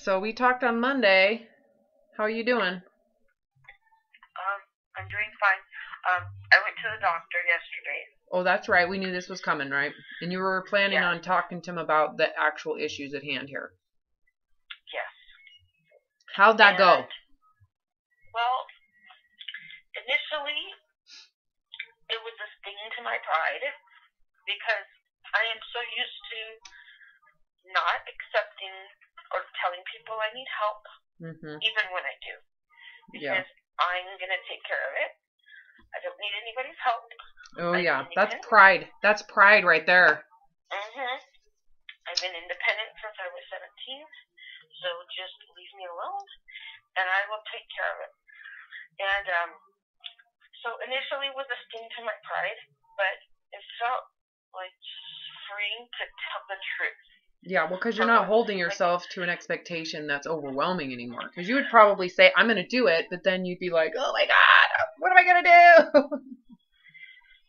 So we talked on Monday. How are you doing? I'm doing fine. I went to the doctor yesterday. Oh, that's right. We knew this was coming, right? And you were planning Yes, on talking to him about the actual issues at hand here. yes. How'd that go? And, well, initially, it was a sting to my pride because I am so used to not accepting or telling people I need help, Mm-hmm. even when I do, Yeah. because I'm going to take care of it. I don't need anybody's help. Oh, I'm yeah. That's independent. pride. That's pride right there. I've been independent since I was 17, so just leave me alone, and I will take care of it. And so initially it was a sting to my pride, but it felt like freeing to tell the truth. Yeah, well, because you're For not once. holding yourself to an expectation that's overwhelming anymore. Because you would probably say, I'm going to do it, but then you'd be like, oh my God, what am I going to do?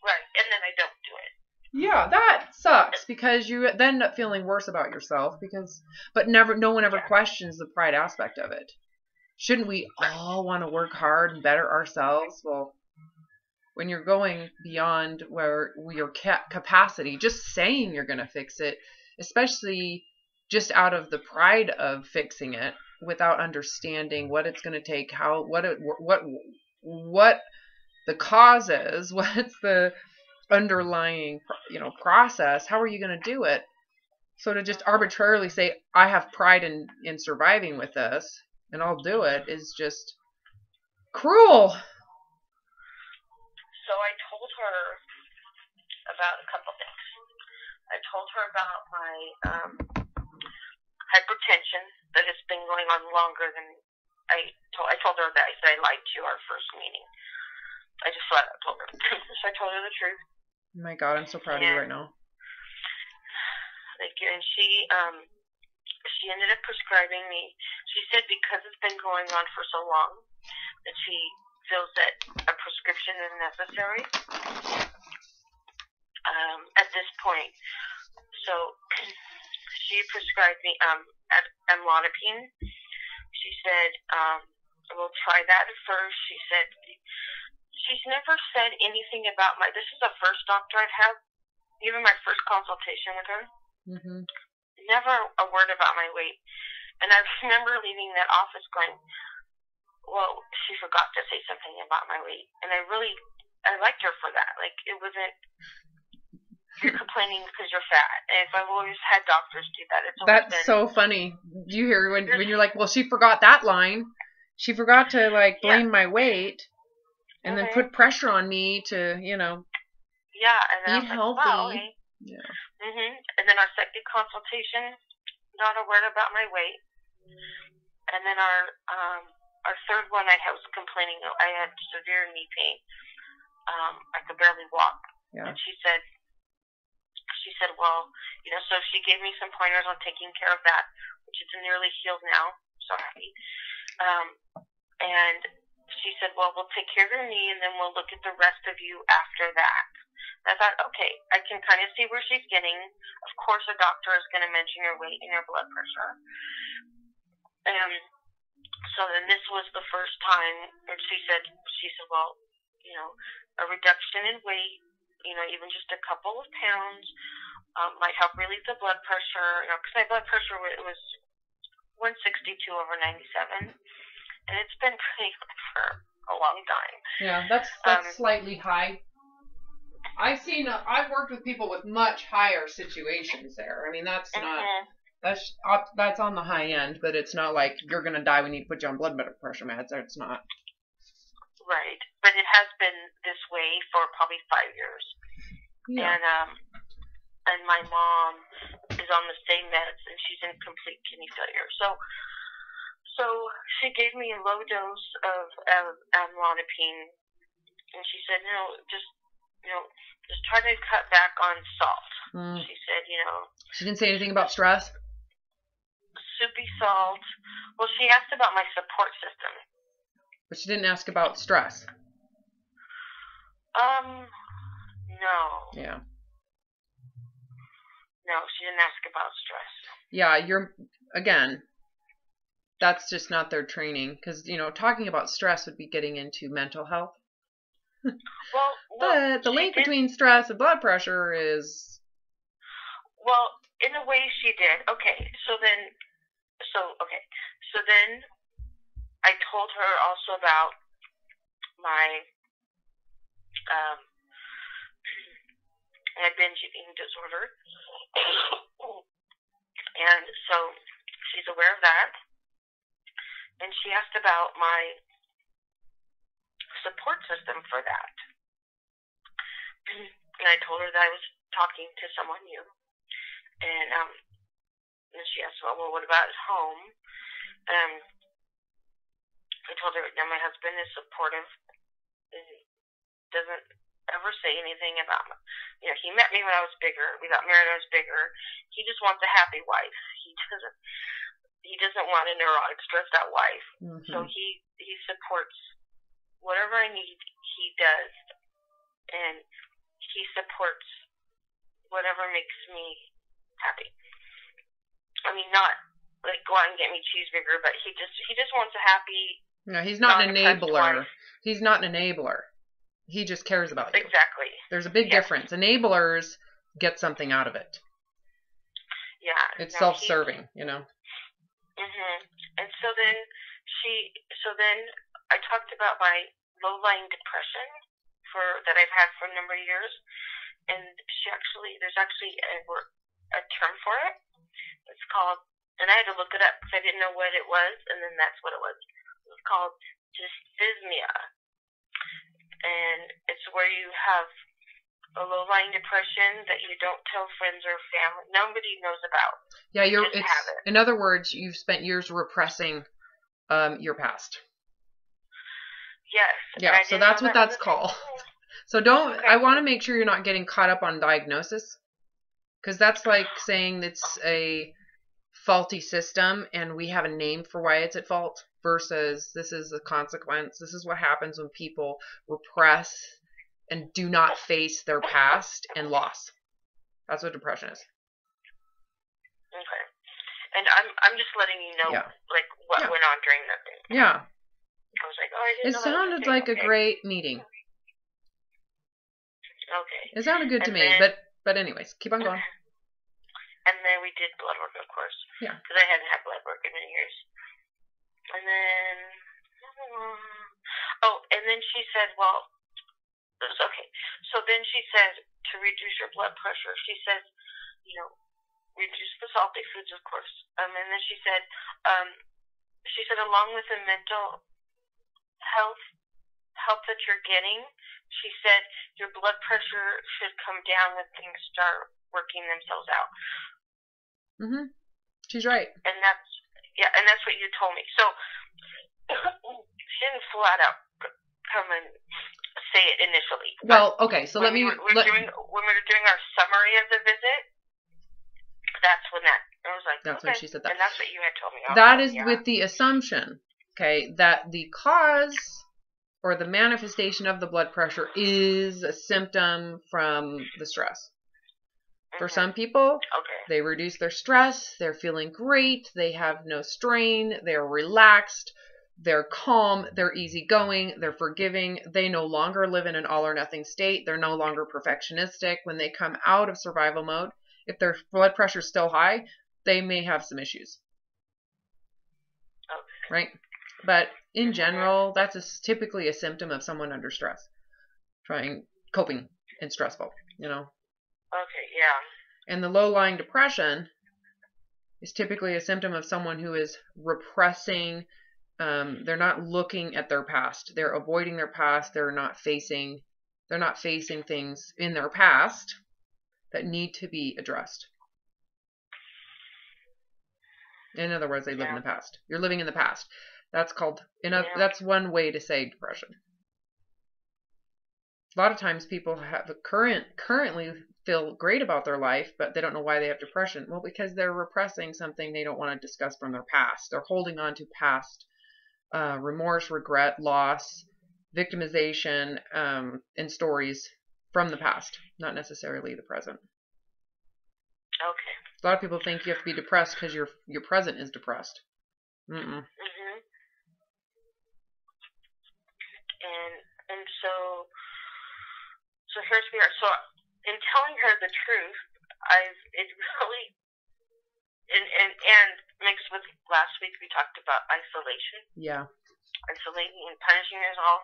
Right, and then I don't do it. Yeah, that sucks because you then end up feeling worse about yourself but no one ever Yeah. questions the pride aspect of it. Shouldn't we all want to work hard and better ourselves? Well, when you're going beyond where your capacity, just saying you're going to fix it, especially just out of the pride of fixing it without understanding what it's going to take, what the cause is, what's the underlying process, how are you going to do it? So to just arbitrarily say I have pride in surviving with this and I'll do it is just cruel. So I told her about a couple things. I told her about my hypertension that has been going on longer than I told her that I said I lied to you our first meeting. I just flat out told her. So I told her the truth. Oh my God, I'm so proud of you right now. Thank you. And she ended up prescribing me. She said because it's been going on for so long that she feels that a prescription is necessary at this point. So she prescribed me amlodipine. She said, we'll try that at first. She said, she's never said anything about this is the first doctor I've had, even my first consultation with her. Mm-hmm. Never a word about my weight. And I remember leaving that office going, well, she forgot to say something about my weight. And I liked her for that. Like, it wasn't, you're complaining because you're fat. And if I've always had doctors do that, it's always That's so funny. You hear when you're like, well, she forgot that line. She forgot to blame my weight and then put pressure on me to, Yeah, and then eat I was healthy. like, wow, okay. Yeah. And then our second consultation, not a word about my weight. And then our third one, I was complaining. I had severe knee pain. I could barely walk. Yeah. And she said, well, so she gave me some pointers on taking care of that, which is nearly healed now. So happy. And she said, well, we'll take care of your knee, and then we'll look at the rest of you after that. And I thought, okay, I can kind of see where she's getting. Of course, a doctor is going to mention your weight and your blood pressure. And so then this was the first time, and she said, well, a reduction in weight, even just a couple of pounds might help relieve the blood pressure. Because my blood pressure was 162 over 97, and it's been pretty good for a long time. Yeah, that's slightly high. I've worked with people with much higher situations there. I mean, that's not, that's on the high end, but it's not like you're going to die, we need to put you on blood pressure meds. It's not. Right. But it has been this way for probably 5 years. Yeah. And my mom is on the same meds, and she's in complete kidney failure. So she gave me a low dose of amlodipine, and she said, just try to cut back on salt. She said, She didn't say anything about stress? Soupy salt. Well, she asked about my support system. But she didn't ask about stress. No. Yeah. No, she didn't ask about stress. Yeah, that's just not their training. Because, talking about stress would be getting into mental health. Well, But the link between stress and blood pressure is... Well, in a way she did. Okay, so then I told her also about my my binge eating disorder, and so she's aware of that. And she asked about my support system for that, and I told her that I was talking to someone new, and she asked, well, what about at home? I told her, now my husband is supportive and doesn't ever say anything about me. He met me when I was bigger. We got married when I was bigger. He just wants a happy wife. He doesn't want a neurotic, stressed out wife. Mm-hmm. So he supports whatever I need. He does, and he supports whatever makes me happy. I mean, not like go out and get me cheeseburger, but he just wants a happy. No, he's not an enabler. He's not an enabler. He just cares about you. Exactly. There's a big difference. Enablers get something out of it. Yeah. It's self-serving, Mhm. And so then I talked about my low-lying depression that I've had for a number of years, and there's actually a term for it. It's called, and I had to look it up because I didn't know what it was, and then that's what it was. It was called dysthymia, and it's where you have a low-lying depression that you don't tell friends or family. Nobody knows about. Yeah, in other words, you've spent years repressing your past. Yes. Yeah, so that's what that's called. So I want to make sure you're not getting caught up on diagnosis, because that's like saying it's a faulty system and we have a name for why it's at fault, versus this is the consequence. This is what happens when people repress and do not face their past and loss. That's what depression is. Okay. And I'm just letting you know, like, what went on during that thing. Yeah. I was like, I didn't know. It sounded like a great meeting. Okay. It sounded good to me, but anyways, keep on going. And then we did blood work, of course. Yeah. Because I hadn't had blood work in many years. And then, and then she said, well, it was okay. So then she said, to reduce your blood pressure, she says, reduce the salty foods, of course. And then she said, along with the mental help that you're getting, she said, your blood pressure should come down when things start working themselves out. Mhm. She's right. And that's what you told me. So she didn't flat out come and say it initially. Well, okay, so when we were doing our summary of the visit, that's when I was like, that's when she said that. And that's what you had told me. That is with the assumption, okay, that the cause or the manifestation of the blood pressure is a symptom from the stress. For some people, they reduce their stress, they're feeling great, they have no strain, they're relaxed, they're calm, they're easygoing, they're forgiving, they no longer live in an all or nothing state, they're no longer perfectionistic. When they come out of survival mode, if their blood pressure is still high, they may have some issues. Okay. Right? But in general, that's typically a symptom of someone under stress. Coping and stressful, Okay, yeah. And the low-lying depression is typically a symptom of someone who is repressing. They're not looking at their past. They're avoiding their past. They're not facing things in their past that need to be addressed. In other words, they live in the past. You're living in the past. That's called, that's one way to say depression. A lot of times people currently feel great about their life, but they don't know why they have depression. Well, because they're repressing something they don't want to discuss from their past. They're holding on to past remorse, regret, loss, victimization, and stories from the past, not necessarily the present. Okay. A lot of people think you have to be depressed because your present is depressed. Mm-mm. And so here's we are. So in telling her the truth, it really and mixed with last week we talked about isolation. Yeah. Isolating and punishing yourself.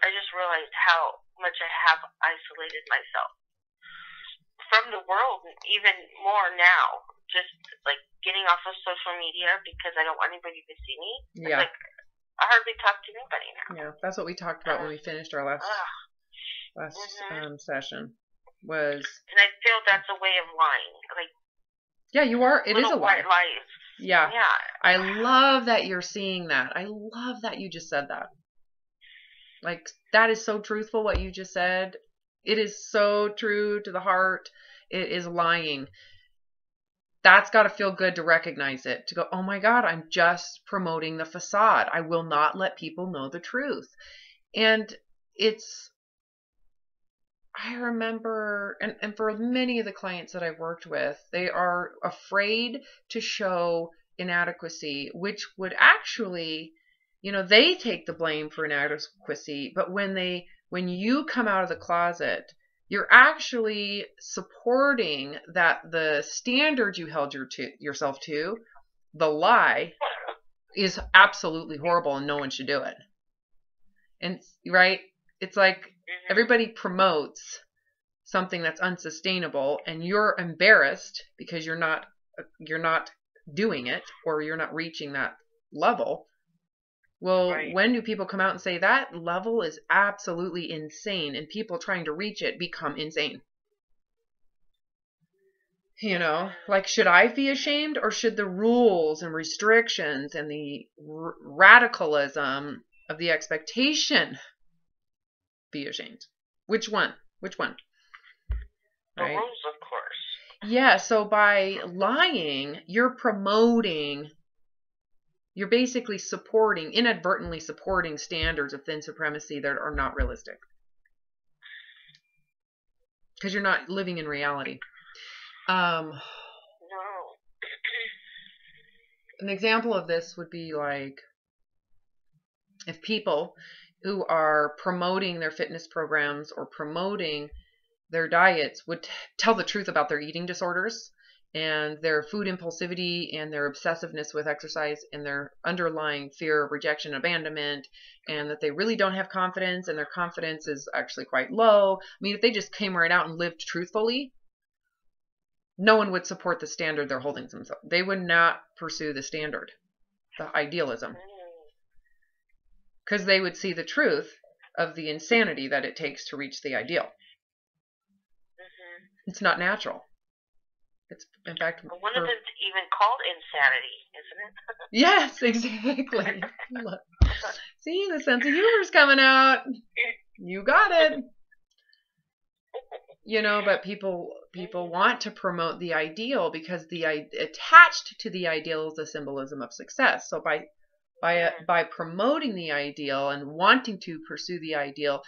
I just realized how much I have isolated myself from the world, and even more now. Just like getting off of social media because I don't want anybody to see me. Yeah. It's like I hardly talk to anybody now. Yeah, that's what we talked about when we finished our last session. Was. And I feel that's a way of lying. Like. Yeah, you are. It is a lie. White lies. Yeah. Yeah. I love that you're seeing that. I love that you just said that. Like, that is so truthful what you just said. It is so true to the heart. It is lying. That's got to feel good to recognize it. To go, oh my God, I'm just promoting the facade. I will not let people know the truth. And I remember, and for many of the clients that I've worked with, they are afraid to show inadequacy, which would actually, they take the blame for inadequacy. But when you come out of the closet, you're actually supporting that the standard you held yourself to, the lie, is absolutely horrible and no one should do it. And right? It's like everybody promotes something that's unsustainable and you're embarrassed because you're not doing it or you're not reaching that level. Well, right. When do people come out and say that level is absolutely insane and people trying to reach it become insane? Like, should I be ashamed or should the rules and restrictions and the radicalism of the expectation be ashamed? Which one? The right? rules, of course. Yeah, so by lying, you're basically inadvertently supporting standards of thin supremacy that are not realistic. Because you're not living in reality. No. An example of this would be like if people who are promoting their fitness programs or promoting their diets would tell the truth about their eating disorders and their food impulsivity and their obsessiveness with exercise and their underlying fear of rejection, abandonment, and that they really don't have confidence and their confidence is actually quite low. I mean, if they just came right out and lived truthfully, no one would support the standard they're holding themselves. They would not pursue the standard, the idealism, because they would see the truth of the insanity that it takes to reach the ideal. It's not natural. It's, in fact, one of it's even called insanity, isn't it? Yes, exactly. Look. See, the sense of humor's coming out. You got it. But people want to promote the ideal because attached to the ideal is a symbolism of success. So by promoting the ideal and wanting to pursue the ideal,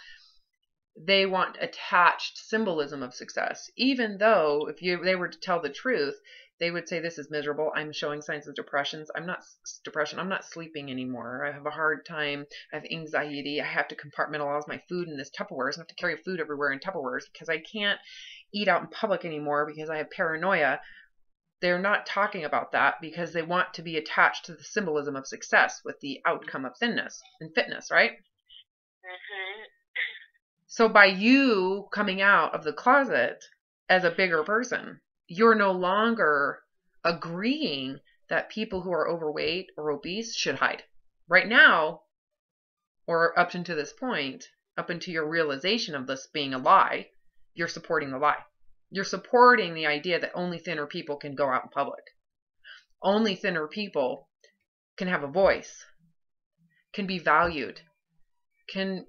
they want attached symbolism of success. Even though if they were to tell the truth, they would say this is miserable. I'm showing signs of depression. I'm not sleeping anymore. I have a hard time. I have anxiety. I have to compartmentalize my food in this Tupperwares. I have to carry food everywhere in Tupperwares because I can't eat out in public anymore because I have paranoia. They're not talking about that because they want to be attached to the symbolism of success with the outcome of thinness and fitness, right? So by you coming out of the closet as a bigger person, you're no longer agreeing that people who are overweight or obese should hide. Right now, or up until this point, up until your realization of this being a lie, you're supporting the lie. You're supporting the idea that only thinner people can go out in public. Only thinner people can have a voice, can be valued, can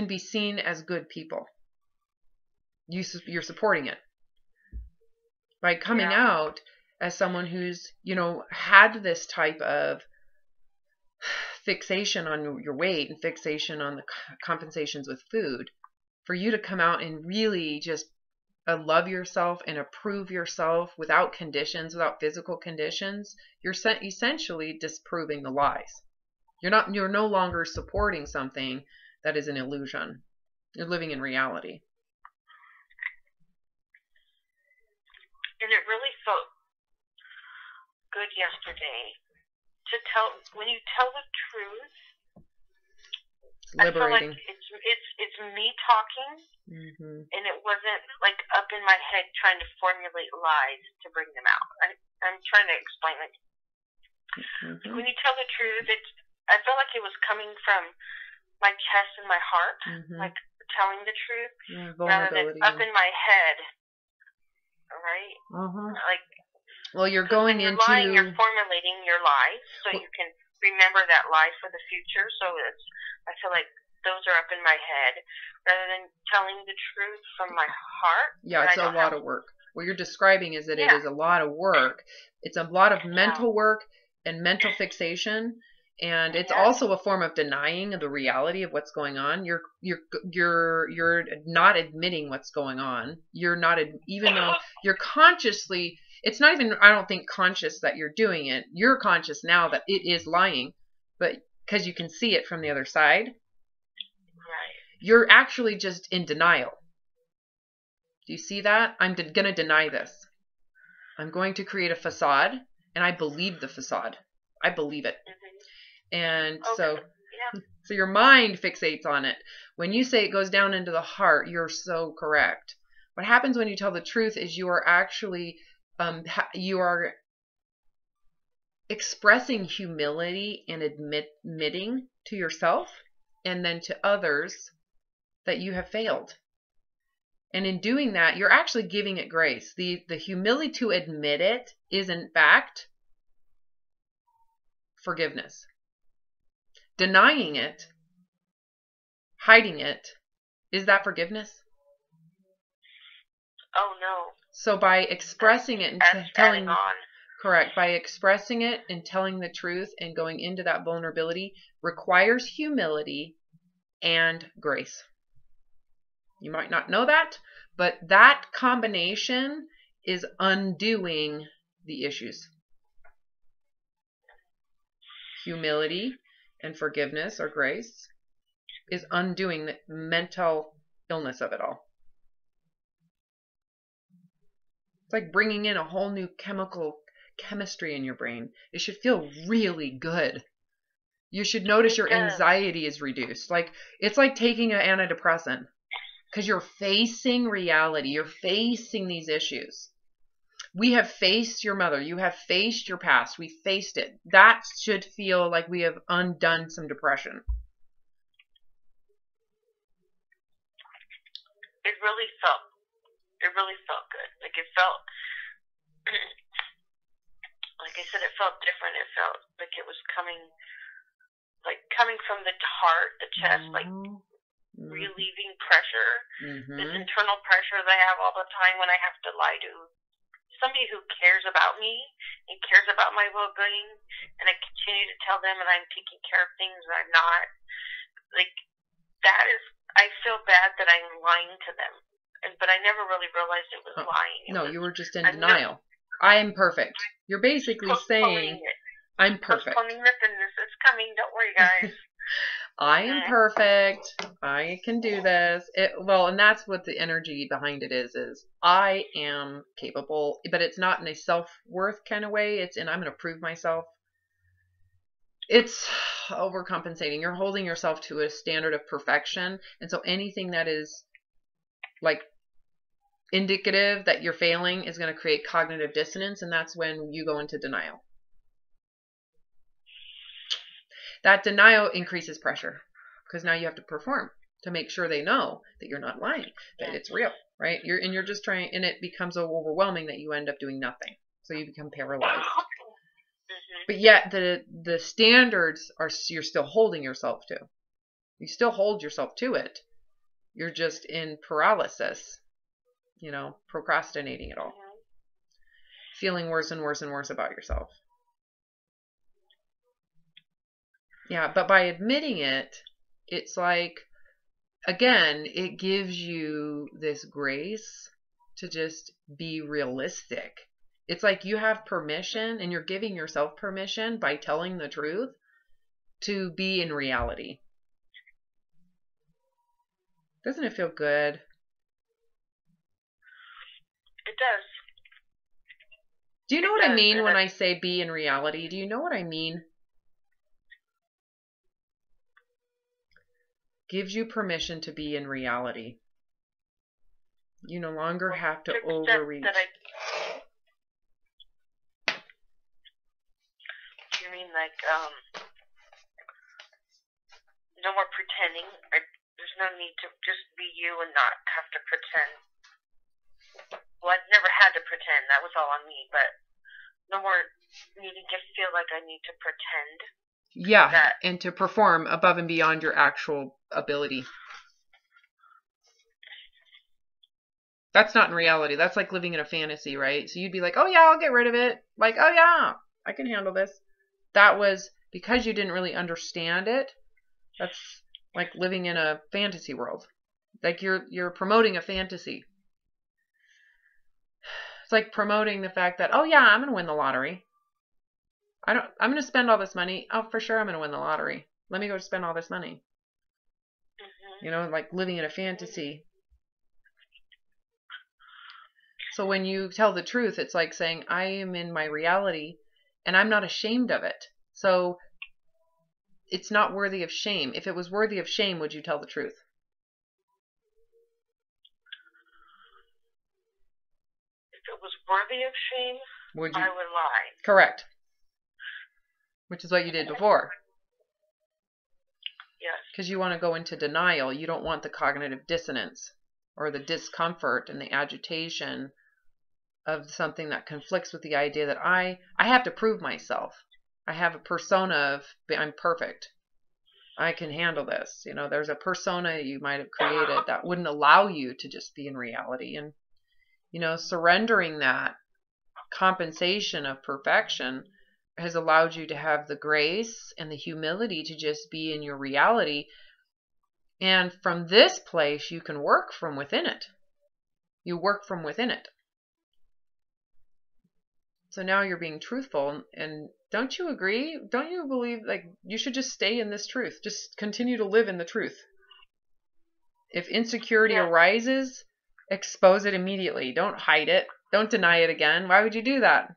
be seen as good people. You're supporting it. By coming out as someone who's, had this type of fixation on your weight and fixation on the compensations with food, for you to come out and really just love yourself and approve yourself without conditions, without physical conditions, you're essentially disproving the lies. You're no longer supporting something that is an illusion. You're living in reality. And it really felt good yesterday to when you tell the truth. Liberating. I feel like it's me talking, and it wasn't like up in my head trying to formulate lies to bring them out. I'm trying to explain it. When you tell the truth, I felt like it was coming from my chest and my heart, like telling the truth, rather than up in my head. Right? Like, well, you're going when you're into lying, you're formulating your lies so you can remember that lie for the future. So I feel like those are up in my head rather than telling the truth from my heart. Yeah, it's a lot of work. What you're describing is that it is a lot of work. It's a lot of mental work and mental fixation, and it's also a form of denying the reality of what's going on. You're not admitting what's going on. You're not, even though you're consciously. It's not even, I don't think, conscious that you're doing it. You're conscious now that it is lying, but because you can see it from the other side. Right. You're actually just in denial. Do you see that? I'm going to deny this. I'm going to create a facade, and I believe the facade. I believe it. And so your mind fixates on it. When you say it goes down into the heart, you're so correct. What happens when you tell the truth is you are actually you are expressing humility and admitting to yourself and then to others that you have failed. And in doing that, you're actually giving it grace. The humility to admit it is, in fact, forgiveness. Denying it, hiding it, is that forgiveness? Oh, no. So by expressing it and telling, correct, by expressing it and telling the truth and going into that vulnerability requires humility and grace. You might not know that, but that combination is undoing the issues. Humility and forgiveness or grace is undoing the mental illness of it all. It's like bringing in a whole new chemistry in your brain. It should feel really good. You should notice your anxiety is reduced. Like, it's like taking an antidepressant because you're facing reality. You're facing these issues. We have faced your mother. You have faced your past. We faced it. That should feel like we have undone some depression. It really felt good. Like, it felt, like I said, it felt different. It felt like it was coming from the heart, the chest, like relieving pressure, this internal pressure that I have all the time when I have to lie to somebody who cares about me and cares about my well-being, and I continue to tell them and I'm taking care of things and I'm not. Like, that is, I feel bad that I'm lying to them. But I never really realized it was lying. You were just in denial. I am perfect. You're basically saying, I'm perfect. Postponing this and this is coming. Don't worry, guys. I am perfect. I can do this. And that's what the energy behind it is I am capable, but it's not in a self-worth kind of way. It's in, I'm going to prove myself. It's overcompensating. You're holding yourself to a standard of perfection. And so anything that is like indicative that you're failing is going to create cognitive dissonance. And that's when you go into denial. That denial increases pressure because now you have to perform to make sure they know that you're not lying, that it's real, right? You're just trying, and it becomes so overwhelming that you end up doing nothing. So you become paralyzed. But yet the standards are, you're still holding yourself to. You still hold yourself to it. You're just in paralysis, procrastinating it all. Feeling worse and worse and worse about yourself. Yeah, but by admitting it, it's like, again, it gives you this grace to just be realistic. It's like you have permission, and you're giving yourself permission by telling the truth to be in reality. Doesn't it feel good? It does. Do you know what I mean when I say be in reality? Do you know what I mean? Gives you permission to be in reality. You no longer have to overreach. You mean like, no more pretending? There's no need to just be you and not have to pretend. Well, I've never had to pretend. That was all on me. But no more needing to feel like I need to pretend. Yeah, and to perform above and beyond your actual ability. That's not in reality. That's like living in a fantasy, right? So you'd be like, oh yeah, I'll get rid of it. Like, oh yeah, I can handle this. That was because you didn't really understand it. That's like living in a fantasy world. Like you're promoting a fantasy. It's like promoting the fact that, oh yeah, I'm going to win the lottery. I'm going to spend all this money. Oh, for sure I'm going to win the lottery. Let me go spend all this money. You know, like living in a fantasy. So when you tell the truth, it's like saying, I am in my reality and I'm not ashamed of it. So it's not worthy of shame. If it was worthy of shame, would you tell the truth? If it was worthy of shame, I would lie. Correct. Which is what you did before. Yes. Because you want to go into denial. You don't want the cognitive dissonance or the discomfort and the agitation of something that conflicts with the idea that I have to prove myself. I have a persona of I'm perfect. I can handle this. You know, there's a persona you might have created that wouldn't allow you to just be in reality. And, you know, surrendering that compensation of perfection has allowed you to have the grace and the humility to just be in your reality. And from this place, you can work from within it. You work from within it. So now you're being truthful. And don't you agree? Don't you believe like you should just stay in this truth? Just continue to live in the truth. If insecurity arises, expose it immediately. Don't hide it. Don't deny it again. Why would you do that?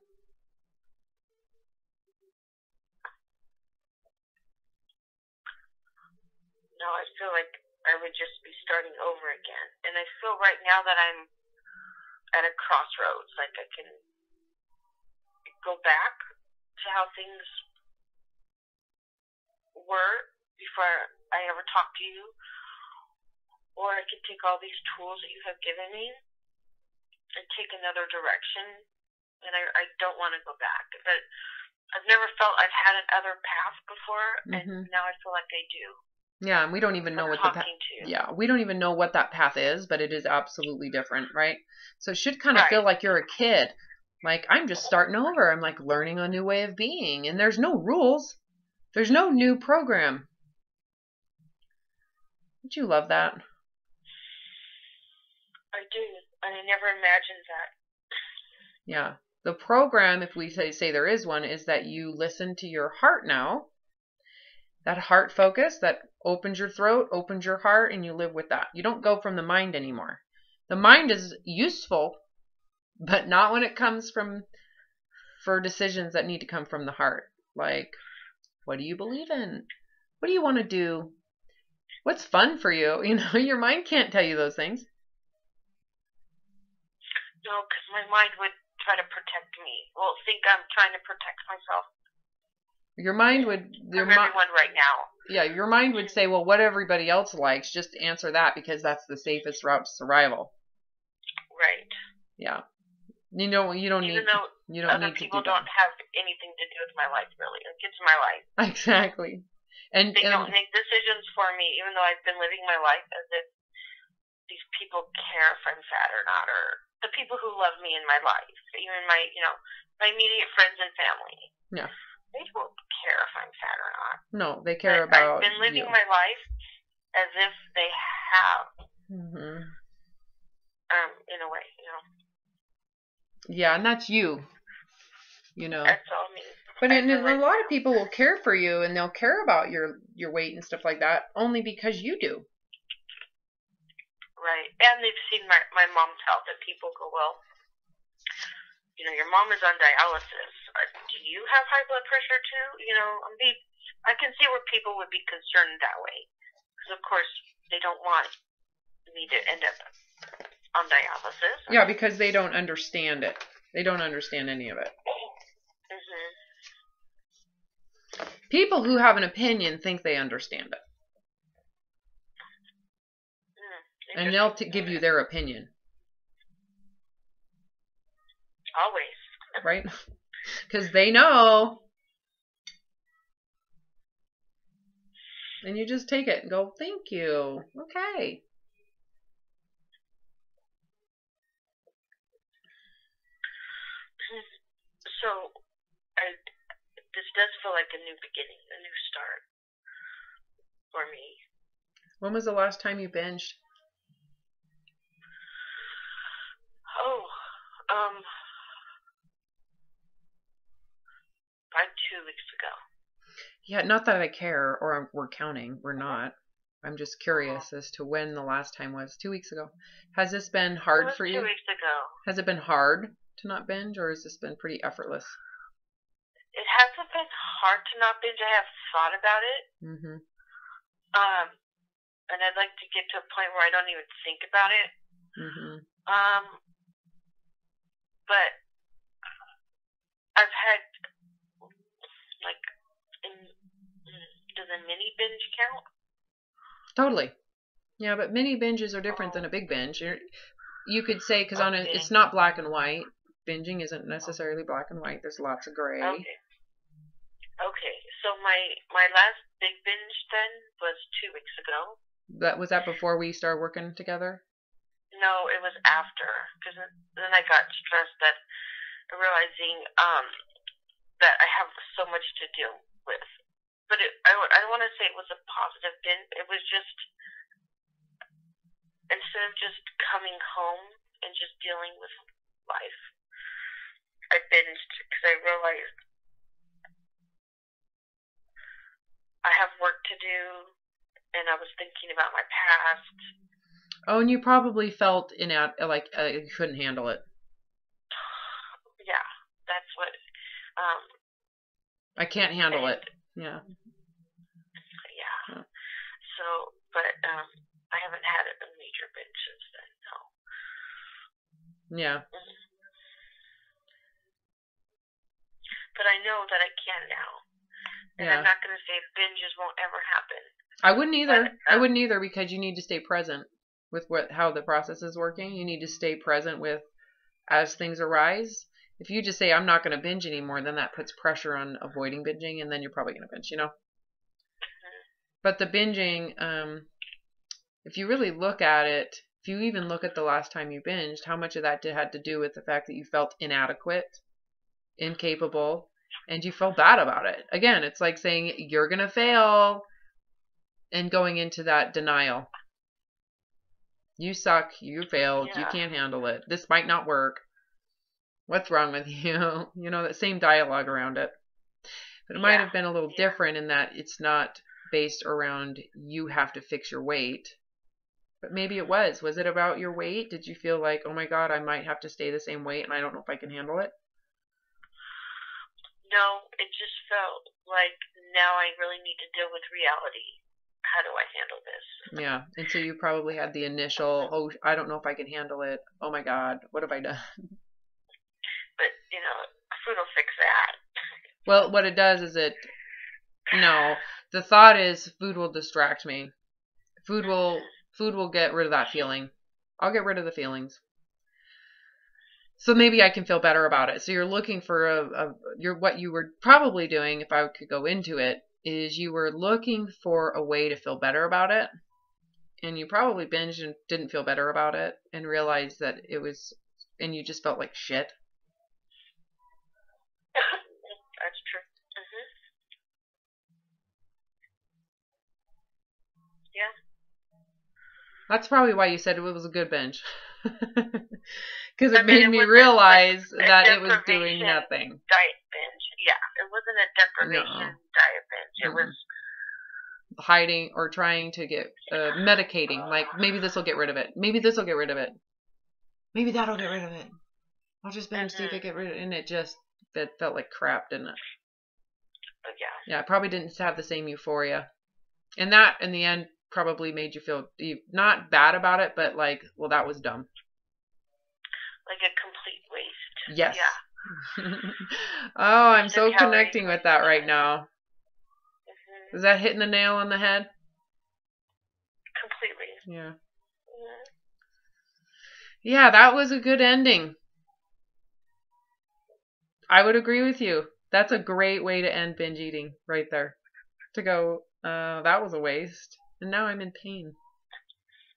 No, I feel like I would just be starting over again. And I feel right now that I'm at a crossroads. Like I can go back to how things were before I ever talked to you. Or I could take all these tools that you have given me and take another direction. And I don't want to go back. But I've never felt I've had another path before. And now I feel like I do. Yeah, and we don't even know what the path. Yeah, we don't even know what that path is, but it is absolutely different, right? So it should kind of feel like you're a kid. Like I'm just starting over. I'm like learning a new way of being, and there's no rules. There's no new program. Don't you love that? I do, and I never imagined that. Yeah, the program, if we say there is one, is that you listen to your heart now. That heart focus that opens your throat, opens your heart, and you live with that. You don't go from the mind anymore. The mind is useful, but not when it comes for decisions that need to come from the heart. Like, what do you believe in? What do you want to do? What's fun for you? You know, your mind can't tell you those things. No, because my mind would try to protect me. Well, think I'm trying to protect myself. Your mind would... everyone right now. Yeah, your mind would say, well, what everybody else likes, just answer that because that's the safest route to survival. Right. Yeah. You don't Even need... though you don't other need people to do that. don't have anything to do with my life, really. Like, it's my life. Exactly. And they don't make decisions for me, even though I've been living my life as if these people care if I'm fat or not, or the people who love me in my life, even my immediate friends and family. Yeah. They don't care if I'm fat or not. No, they care about I've been living my life as if they have. Mm-hmm. In a way, Yeah, and that's you, That's all me. But I and a realize lot of now. people will care for you and they'll care about your weight and stuff like that only because you do. Right. And they've seen my mom's health, and people go, well, your mom is on dialysis. Do you have high blood pressure too? I can see where people would be concerned that way. Because, of course, they don't want me to end up on dialysis. Yeah, because they don't understand it. They don't understand any of it. Mm-hmm. People who have an opinion think they understand it. And they'll give you their opinion. Always. Right? Because they know. And you just take it and go, thank you. Okay. So, this does feel like a new beginning, a new start for me. When was the last time you binged? Oh, about 2 weeks ago. Yeah, not that I care or we're counting. We're not. I'm just curious as to when the last time was. 2 weeks ago. Has this been hard for you? 2 weeks ago. Has it been hard to not binge, or has this been pretty effortless? It hasn't been hard to not binge. I have thought about it. Mm-hmm. And I'd like to get to a point where I don't even think about it. Mm-hmm. But I've had, like, does a mini binge count? Totally. Yeah, but mini binges are different than a big binge. You could say, because it's not black and white. Binging isn't necessarily black and white. There's lots of gray. Okay. So my last big binge then was 2 weeks ago. Was that before we started working together? No, it was after, because then I got stressed at realizing that I have so much to deal with. But I want to say it was a positive binge. It was just, instead of just coming home and just dealing with life, I binged because I realized I have work to do, and I was thinking about my past. Oh, and you probably felt like you couldn't handle it. Yeah, that's what. I can't handle it. Yeah. Yeah. So, but I haven't had a major binge since then. No. Yeah. But I know that I can now. And I'm not going to say binges won't ever happen. I wouldn't either. I wouldn't either, because you need to stay present with how the process is working. You need to stay present with as things arise. If you just say, I'm not going to binge anymore, then that puts pressure on avoiding binging, and then you're probably going to binge, But the binging, if you really look at it, if you even look at the last time you binged, how much of that had to do with the fact that you felt inadequate, incapable, and you felt bad about it. Again, it's like saying you're going to fail and going into that denial. You suck. You failed. You can't handle it. This might not work. What's wrong with you? That same dialogue around it. But it might have been a little different in that it's not based around you have to fix your weight. But maybe it was. Was it about your weight? Did you feel like, oh my God, I might have to stay the same weight and I don't know if I can handle it? No, it just felt like now I really need to deal with reality. How do I handle this? Yeah, and so you probably had the initial, oh, I don't know if I can handle it. Oh my God, what have I done? But, food will fix that. Well, what it does is the thought is food will distract me. Food will get rid of that feeling. I'll get rid of the feelings. So maybe I can feel better about it. So you're looking for what you were probably doing, if I could go into it, is you were looking for a way to feel better about it. And you probably binged and didn't feel better about it and realized that and you just felt like shit. That's true. Mm-hmm. Yeah. That's probably why you said it was a good binge. Because it made me realize that it was doing nothing. Diet binge. Yeah, it wasn't a deprivation diet binge. It was hiding or trying to get medicating. Like, maybe this will get rid of it. Maybe this will get rid of it. Maybe that'll get rid of it. I'll just binge see if it get rid of it. And it felt like crap, didn't it? Yeah. Yeah, it probably didn't have the same euphoria. And that, in the end, probably made you feel not bad about it, but like, well, that was dumb. Like a complete waste. Yes. Yeah. Oh, I'm so connecting with that right now. Is that hitting the nail on the head? Completely. Yeah. Yeah, that was a good ending. I would agree with you. That's a great way to end binge eating right there. To go, that was a waste. And now I'm in pain.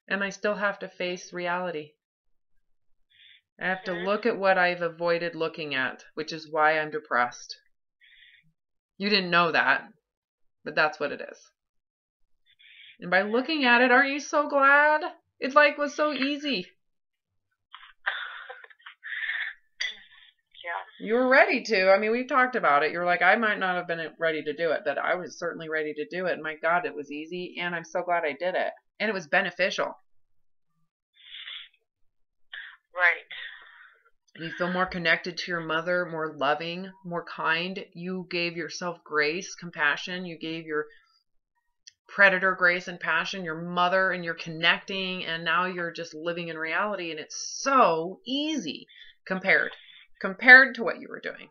And I still have to face reality. I have to look at what I've avoided looking at, which is why I'm depressed. You didn't know that, but that's what it is. And by looking at it, aren't you so glad? It was so easy. Yeah. You were ready to. I mean, we've talked about it. You're like, I might not have been ready to do it, but I was certainly ready to do it. And my God, it was easy. And I'm so glad I did it. And it was beneficial. Right. You feel more connected to your mother, more loving, more kind. You gave yourself grace, compassion. You gave your predator grace and passion, your mother, and you're connecting. And now you're just living in reality. And it's so easy compared to what you were doing.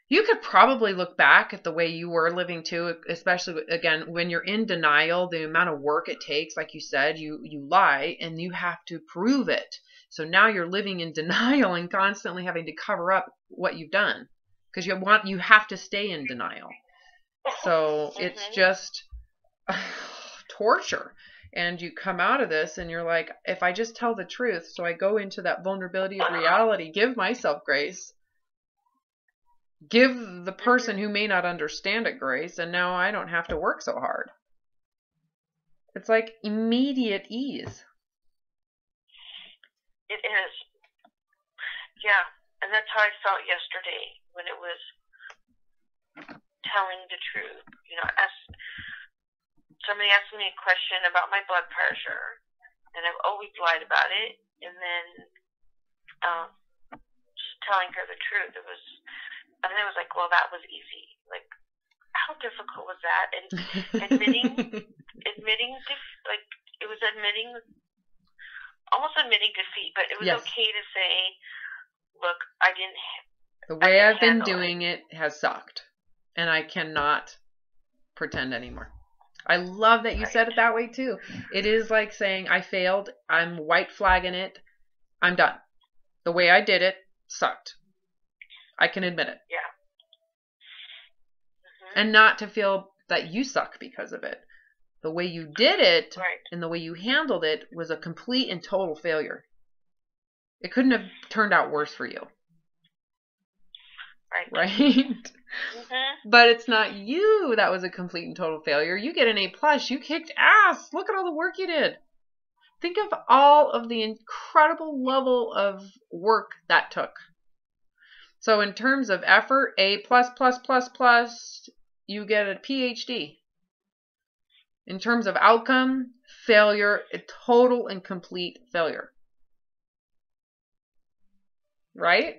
You could probably look back at the way you were living too, especially, again, when you're in denial, the amount of work it takes, like you said, you lie and you have to prove it. So now you're living in denial and constantly having to cover up what you've done because you have to stay in denial. So it's just torture. And you come out of this and you're like, if I just tell the truth, so I go into that vulnerability of reality, give myself grace, give the person who may not understand it grace, and now I don't have to work so hard. It's like immediate ease. It is. Yeah, and that's how I felt yesterday when it was telling the truth. You know, somebody asked me a question about my blood pressure, and I've always lied about it, and then just telling her the truth. It was like, well, that was easy. Like, how difficult was that? And admitting, it was almost admitting defeat, but it was okay to say, look, I didn't. The way I've been doing it has sucked, and I cannot pretend anymore. I love that you said it that way too. It is like saying, I failed. I'm white flagging it. I'm done. The way I did it sucked. I can admit it. Yeah. And not to feel that you suck because of it. The way you did it and the way you handled it was a complete and total failure. It couldn't have turned out worse for you. Right? But it's not you that was a complete and total failure. You get an A+. You kicked ass. Look at all the work you did. Think of all of the incredible level of work that took. So in terms of effort, A++++, you get a PhD. In terms of outcome, failure, a total and complete failure. Right?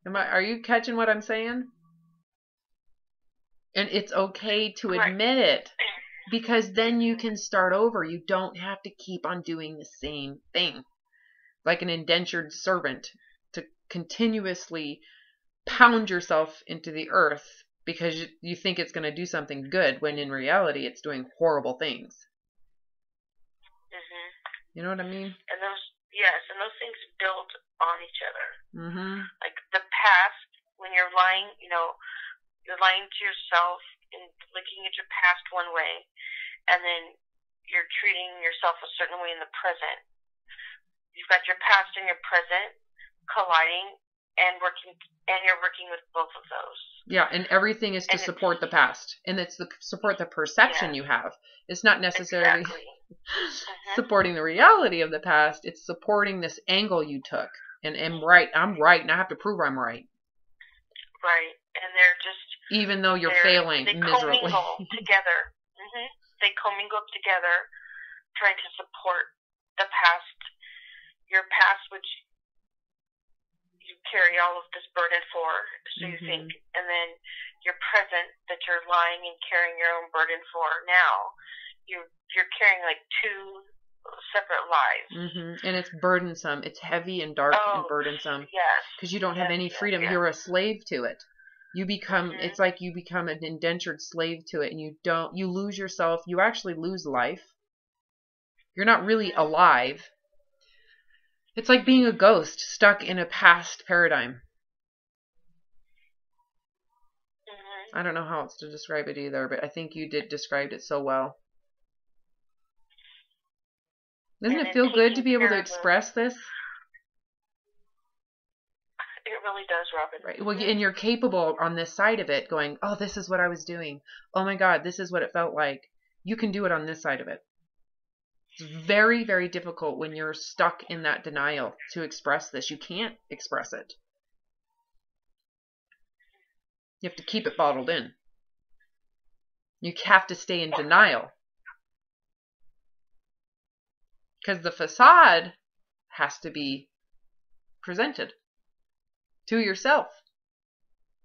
Are you catching what I'm saying? And it's okay to admit it, because then you can start over. You don't have to keep on doing the same thing like an indentured servant to continuously pound yourself into the earth because you think it's going to do something good when in reality it's doing horrible things. You know what I mean? And those things build on each other. Like the past, when you're lying, you're lying to yourself and looking at your past one way, and then you're treating yourself a certain way in the present. You've got your past and your present colliding and you're working with both of those. Yeah, and everything is to support the past, and it's to support the perception you have. It's not necessarily supporting the reality of the past. It's supporting this angle you took. And I'm right, and I have to prove I'm right. Right. And they're just... Even though you're failing miserably. They commingle together. They commingle together, trying to support the past, your past, which you carry all of this burden for, so you think, and then your present that you're lying and carrying your own burden for now. You're carrying like two separate lives. And it's burdensome. It's heavy and dark and burdensome. Yes. Because you don't have any freedom. Yes. You're a slave to it. You become, it's like you become an indentured slave to it, and you lose yourself. You actually lose life. You're not really alive. It's like being a ghost stuck in a past paradigm. I don't know how else to describe it either, but I think you did describe it so well. Doesn't it feel good to be able to express this? It really does, Robin. Right. Well, and you're capable on this side of it going, oh, this is what I was doing. Oh my God, this is what it felt like. You can do it on this side of it. It's very, very difficult when you're stuck in that denial to express this. You can't express it. You have to keep it bottled in. You have to stay in denial. Because the facade has to be presented to yourself.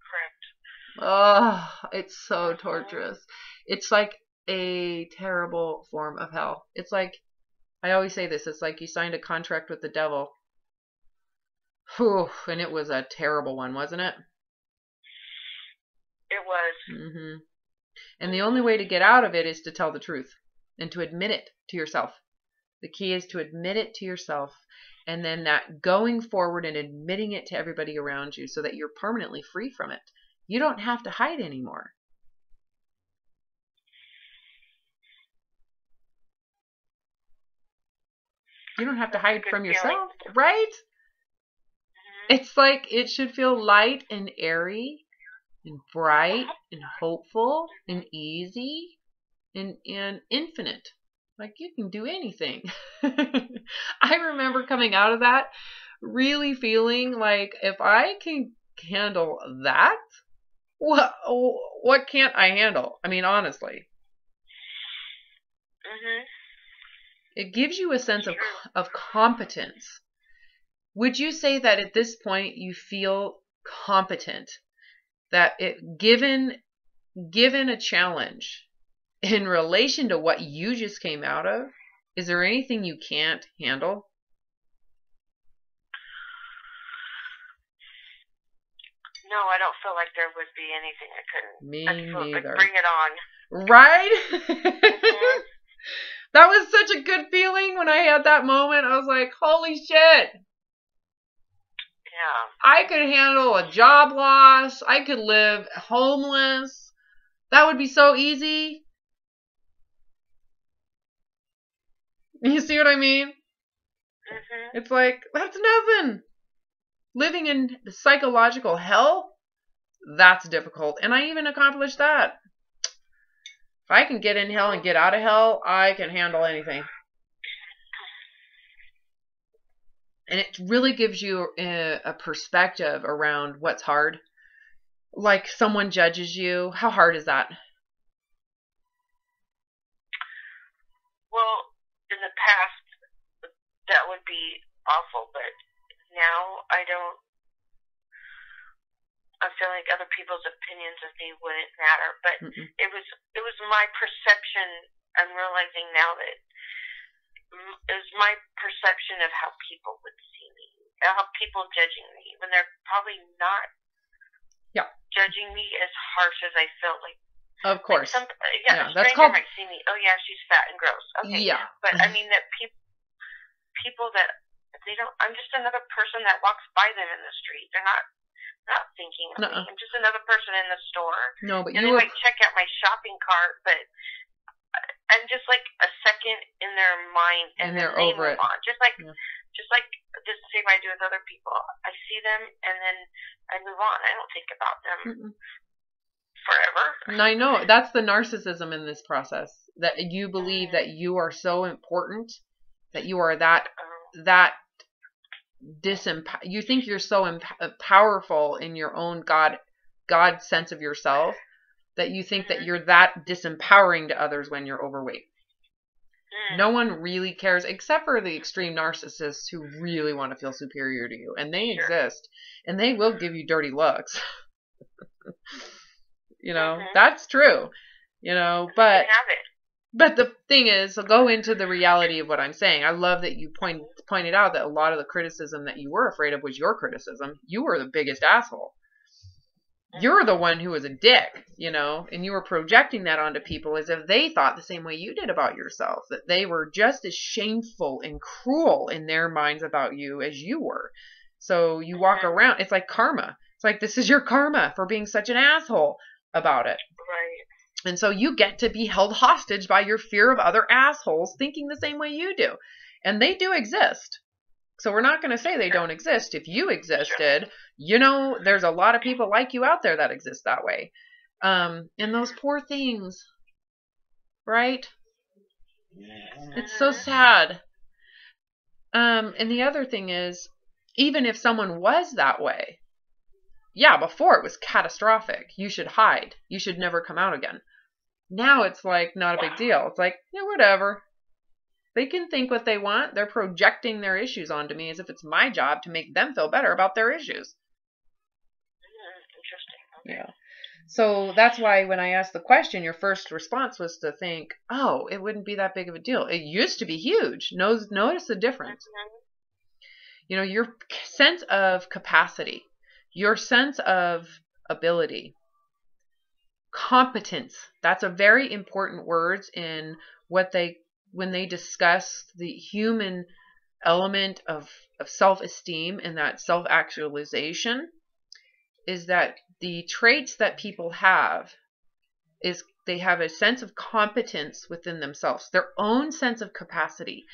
Correct. Oh, it's so torturous. It's like a terrible form of hell. It's like, I always say this, it's like you signed a contract with the devil. Whew, and it was a terrible one, wasn't it? It was. And the only way to get out of it is to tell the truth and to admit it to yourself. The key is to admit it to yourself, and then that going forward and admitting it to everybody around you so that you're permanently free from it. You don't have to hide anymore. You don't have to hide from yourself, right? It's like it should feel light and airy and bright and hopeful and easy and infinite. Like you can do anything. I remember coming out of that really feeling like if I can handle that, what can't I handle? I mean, honestly. It gives you a sense of competence. Would you say that at this point you feel competent? That given a challenge in relation to what you just came out of, is there anything you can't handle? No, I don't feel like there would be anything I couldn't. Me neither. Like, bring it on. Right? That was such a good feeling when I had that moment. I was like, holy shit. Yeah. I could handle a job loss. I could live homeless. That would be so easy. You see what I mean? It's like, that's nothing. Living in psychological hell, that's difficult. And I even accomplished that. If I can get in hell and get out of hell, I can handle anything. And it really gives you a perspective around what's hard. Like someone judges you. How hard is that? Well, in the past, that would be awful, but now I feel like other people's opinions of me wouldn't matter, but it was my perception. I'm realizing now that it was my perception of how people would see me, how people judging me when they're probably not judging me as harsh as I felt like. Of course. Like a that's stranger called... might see me, oh yeah, she's fat and gross. Okay. Yeah. But I mean that people that they don't, I'm just another person that walks by them in the street. They're not thinking of me. I'm just another person in the store. No, but and they might check out my shopping cart, but I'm just like a second in their mind, and they're then they over move it. on. Just like the same I do with other people. I see them and then I move on. I don't think about them forever. And I know that's the narcissism in this process. that you believe that you are so important, that you are that you think you're so powerful in your own God sense of yourself, that you think that you're that disempowering to others when you're overweight. No one really cares except for the extreme narcissists who really want to feel superior to you, and they exist, and they will give you dirty looks. That's true. But the thing is, so go into the reality of what I'm saying. I love that you pointed out that a lot of the criticism that you were afraid of was your criticism. You were the biggest asshole. You're the one who was a dick, and you were projecting that onto people as if they thought the same way you did about yourself, that they were just as shameful and cruel in their minds about you as you were. So you walk around, it's like karma. It's like, this is your karma for being such an asshole about it. Right. And so you get to be held hostage by your fear of other assholes thinking the same way you do. And they do exist. So we're not going to say they don't exist. If you existed, there's a lot of people like you out there that exist that way. And those poor things, right? It's so sad. And the other thing is, even if someone was that way, before it was catastrophic. You should hide. You should never come out again. Now it's like not a big deal. It's like, whatever. They can think what they want. They're projecting their issues onto me as if it's my job to make them feel better about their issues. Interesting. Okay. Yeah. So that's why when I asked the question, your first response was to think, oh, it wouldn't be that big of a deal. It used to be huge. Notice the difference. Your sense of capacity, your sense of ability, competence. That's a very important words in when they discuss the human element of self-esteem and that self-actualization, is that the traits that people have is they have a sense of competence within themselves, their own sense of capacity.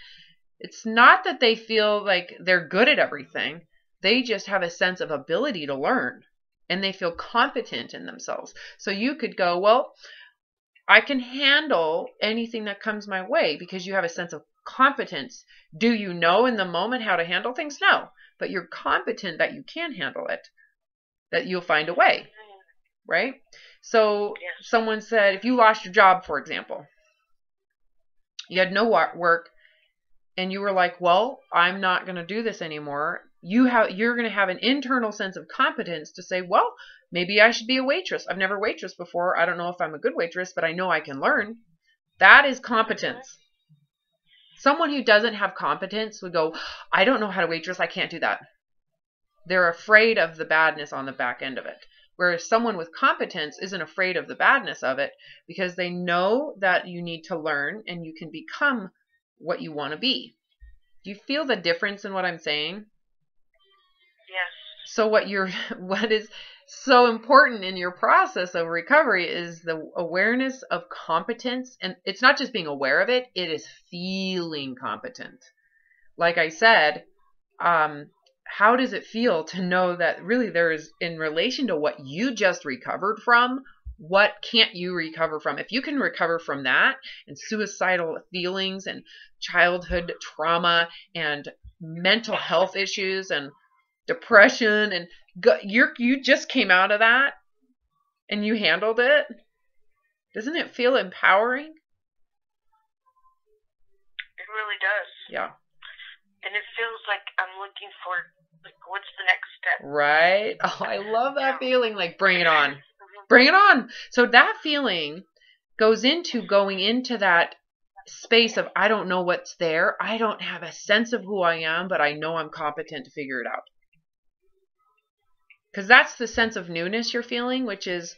It's not that they feel like they're good at everything. They just have a sense of ability to learn, and they feel competent in themselves. So you could go, well, I can handle anything that comes my way because you have a sense of competence. Do you know in the moment how to handle things? No, but you're competent that you can handle it, that you'll find a way, right? So someone said, if you lost your job, for example, you had no work, and you were like, well, I'm not going to do this anymore. You're going to have an internal sense of competence to say, well, maybe I should be a waitress. I've never waitressed before. I don't know if I'm a good waitress, but I know I can learn. That is competence. Someone who doesn't have competence would go, I don't know how to waitress. I can't do that. They're afraid of the badness on the back end of it. Whereas someone with competence isn't afraid of the badness of it because they know that you need to learn and you can become what you want to be. Do you feel the difference in what I'm saying? Yes. So what is so important in your process of recovery is the awareness of competence. And it's not just being aware of it, it is feeling competent. Like I said, how does it feel to know that really there is, in relation to what you just recovered from, what can't you recover from? If you can recover from that and suicidal feelings and childhood trauma and mental health issues and depression, and you just came out of that and you handled it, doesn't it feel empowering? It really does. Yeah. And it feels like I'm looking for, like, what's the next step? Right? Oh, I love that feeling. Like, bring it on. Bring it on. So that feeling goes into going into that space of, I don't know what's there. I don't have a sense of who I am, but I know I'm competent to figure it out. Because that's the sense of newness you're feeling, which is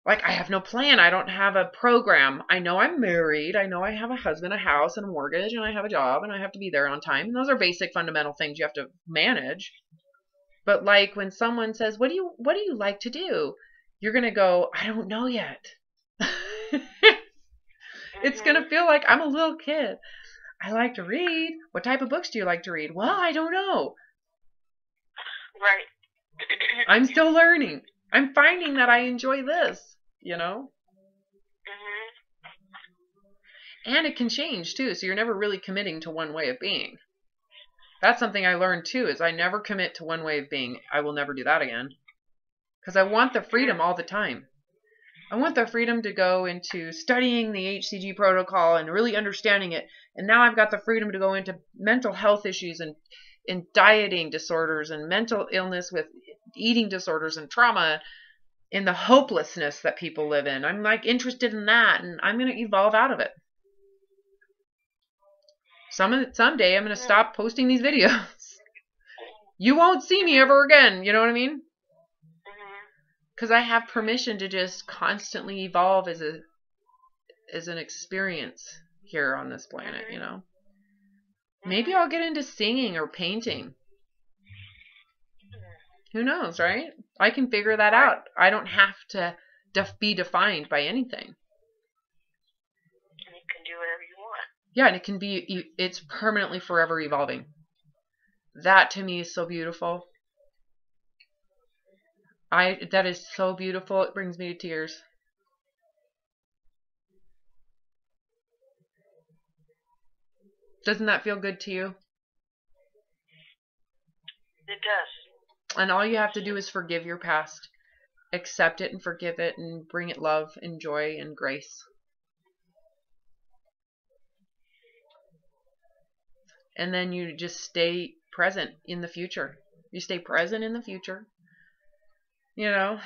like, I have no plan. I don't have a program. I know I'm married. I know I have a husband, a house, and a mortgage, and I have a job, and I have to be there on time. And those are basic fundamental things you have to manage. But like when someone says, what do you like to do? You're going to go, I don't know yet. It's going to feel like I'm a little kid. I like to read. What type of books do you like to read? Well, I don't know. Right. I'm still learning. I'm finding that I enjoy this, And it can change too. So you're never really committing to one way of being. That's something I learned too, is I never commit to one way of being. I will never do that again. Because I want the freedom all the time. I want the freedom to go into studying the HCG protocol and really understanding it. And now I've got the freedom to go into mental health issues and dieting disorders and mental illness with eating disorders and trauma, in the hopelessness that people live in. I'm like interested in that, and I'm going to evolve out of it. Someday I'm going to stop posting these videos. You won't see me ever again. You know what I mean? Because I have permission to just constantly evolve as an experience here on this planet, you know. Maybe I'll get into singing or painting. Who knows, right? I can figure that out. I don't have to be defined by anything. And you can do whatever you want. Yeah, and it can be, it's permanently forever evolving. That to me is so beautiful. That is so beautiful. It brings me to tears. Doesn't that feel good to you? It does. And all you have to do is forgive your past. Accept it and forgive it and bring it love and joy and grace. And then you just stay present in the future. You stay present in the future. You know,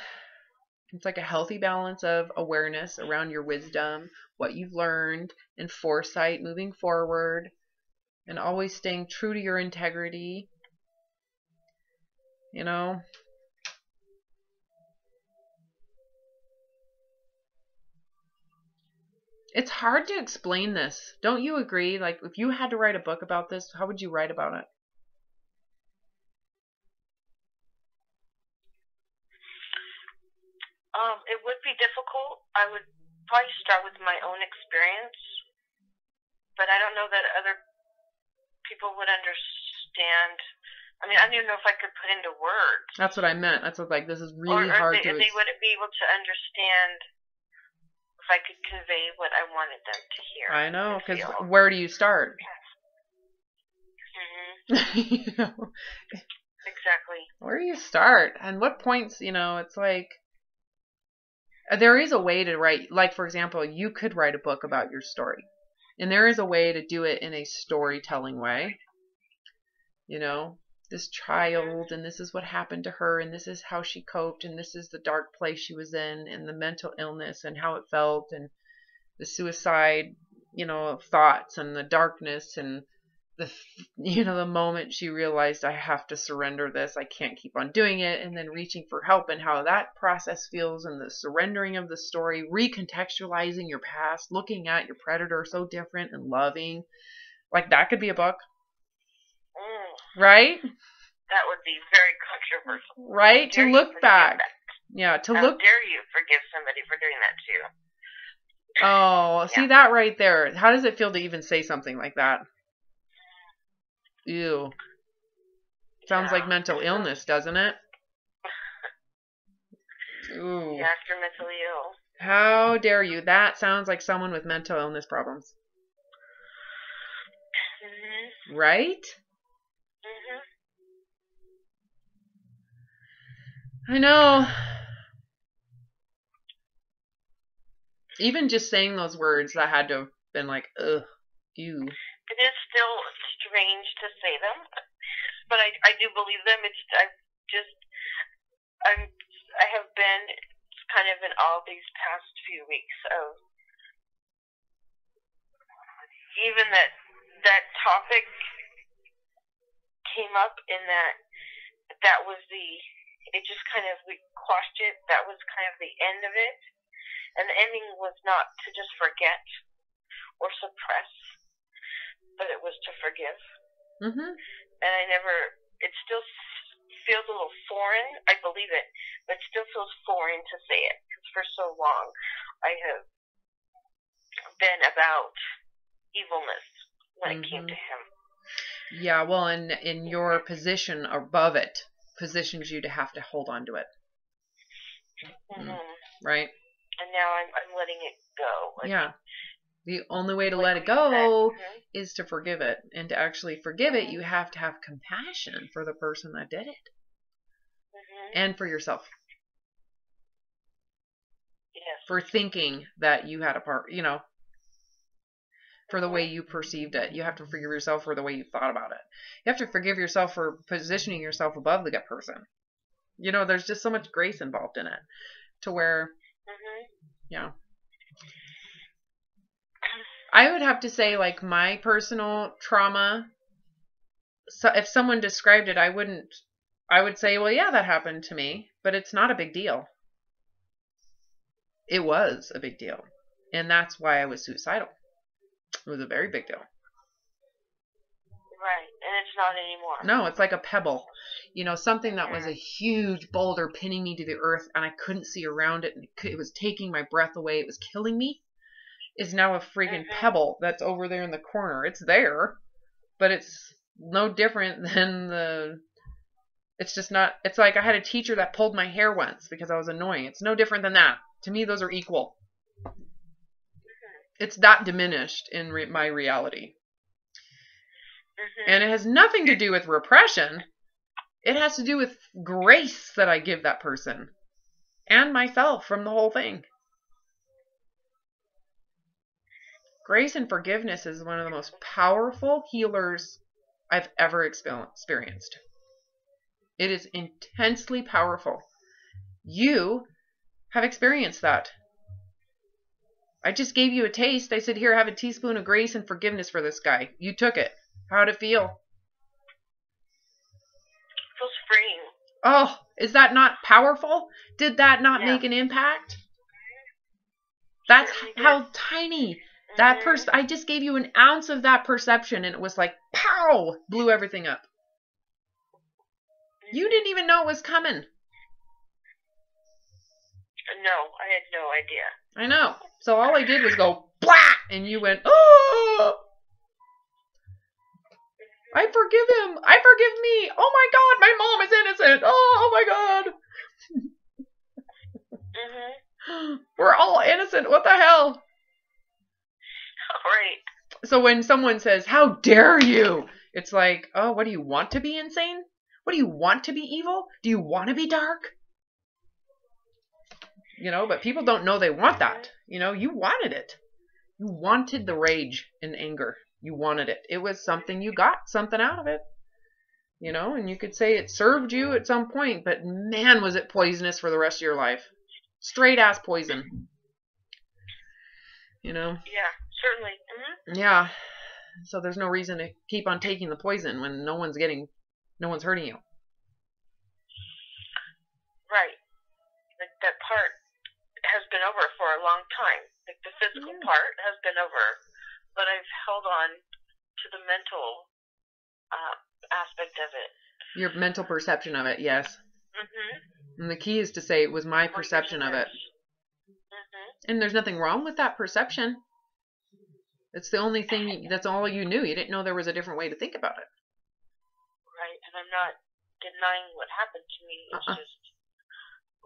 it's like a healthy balance of awareness around your wisdom, what you've learned, and foresight moving forward, and always staying true to your integrity. You know, it's hard to explain this. Don't you agree? Like, if you had to write a book about this, how would you write about it? It would be difficult. I would probably start with my own experience, but I don't know that other people would understand. I mean, I don't even know if I could put into words. That's what I meant. That's what, like, this is really hard to. They wouldn't be able to understand if I could convey what I wanted them to hear. I know, because where do you start? You know, exactly. Where do you start? And what points, you know, it's like, there is a way to write, like, for example, you could write a book about your story. And there is a way to do it in a storytelling way. You know, this child, and this is what happened to her, and this is how she coped, and this is the dark place she was in, and the mental illness, and how it felt, and the suicide, you know, thoughts, and the darkness, and the moment she realized, I have to surrender this, I can't keep on doing it, and then reaching for help, and how that process feels, and the surrendering of the story, recontextualizing your past, looking at your predator so different and loving. Like, that could be a book. Right? That would be very controversial. Right? To look back. Yeah, to look. How dare you forgive somebody for doing that too? Oh, see that right there. How does it feel to even say something like that? Ew. Sounds like mental illness, doesn't it? Ooh. Yeah, if you're mentally ill. How dare you? That sounds like someone with mental illness problems. Mm-hmm. Right? Mm-hmm. I know. Even just saying those words, that had to have been like, ugh, ew. It is still strange to say them, but I do believe them. I have been kind of in all these past few weeks of even that topic came up in that was it just kind of, we quashed it. That was kind of the end of it. And the ending was not to just forget or suppress, but it was to forgive. Mm-hmm. And it still feels a little foreign. I believe it, but it still feels foreign to say it. Because for so long, I have been about evilness when it came to him. Yeah, well, and in your position above it, positions you to have to hold on to it. Mm-hmm. Right? And now I'm letting it go. Yeah. The only way to Like let what it you said. go Mhm. is to forgive it. And to actually forgive it, you have to have compassion for the person that did it Mhm. and for yourself Yes. for thinking that you had a part, for the way you perceived it. You have to forgive yourself for the way you thought about it. You have to forgive yourself for positioning yourself above the gut person. There's just so much grace involved in it to where, Mhm. I would have to say, like, my personal trauma, so if someone described it, I would say, well, yeah, that happened to me, but it's not a big deal. It was a big deal. And that's why I was suicidal. It was a very big deal. Right, and it's not anymore. No, it's like a pebble. Something that was a huge boulder pinning me to the earth and I couldn't see around it and it was taking my breath away. It was killing me. Is now a freaking pebble that's over there in the corner. It's there, but it's no different than it's just not, it's like I had a teacher that pulled my hair once because I was annoying. It's no different than that. To me, those are equal. It's that diminished in my reality. And it has nothing to do with repression. It has to do with grace that I give that person and myself from the whole thing. Grace and forgiveness is one of the most powerful healers I've ever experienced. It is intensely powerful. You have experienced that. I just gave you a taste. I said, here, have a teaspoon of grace and forgiveness for this guy. You took it. How'd it feel? Feels freeing. Oh, is that not powerful? Did that not make an impact? That's how tiny that person. I just gave you an ounce of that perception and it was like, pow, blew everything up. You didn't even know it was coming. No, I had no idea. I know. So all I did was go, blah, and you went, oh, I forgive him. I forgive me. Oh my God, my mom is innocent. Oh my God. We're all innocent. What the hell? Right. So when someone says, how dare you? It's like, oh, what do you want to be insane? What do you want to be evil? Do you want to be dark? But people don't know they want that. You wanted it. You wanted the rage and anger. You wanted it. It was something you got something out of it. And you could say it served you at some point, but man, was it poisonous for the rest of your life. Straight ass poison. Yeah, certainly. Yeah. So there's no reason to keep on taking the poison when no one's hurting you. Right. Like that part has been over for a long time. Like the physical part has been over, but I've held on to the mental aspect of it. Your mental perception of it, yes. And the key is to say it was my perception of it. And there's nothing wrong with that perception. It's the only thing, that's all you knew. You didn't know there was a different way to think about it. Right, and I'm not denying what happened to me. It's just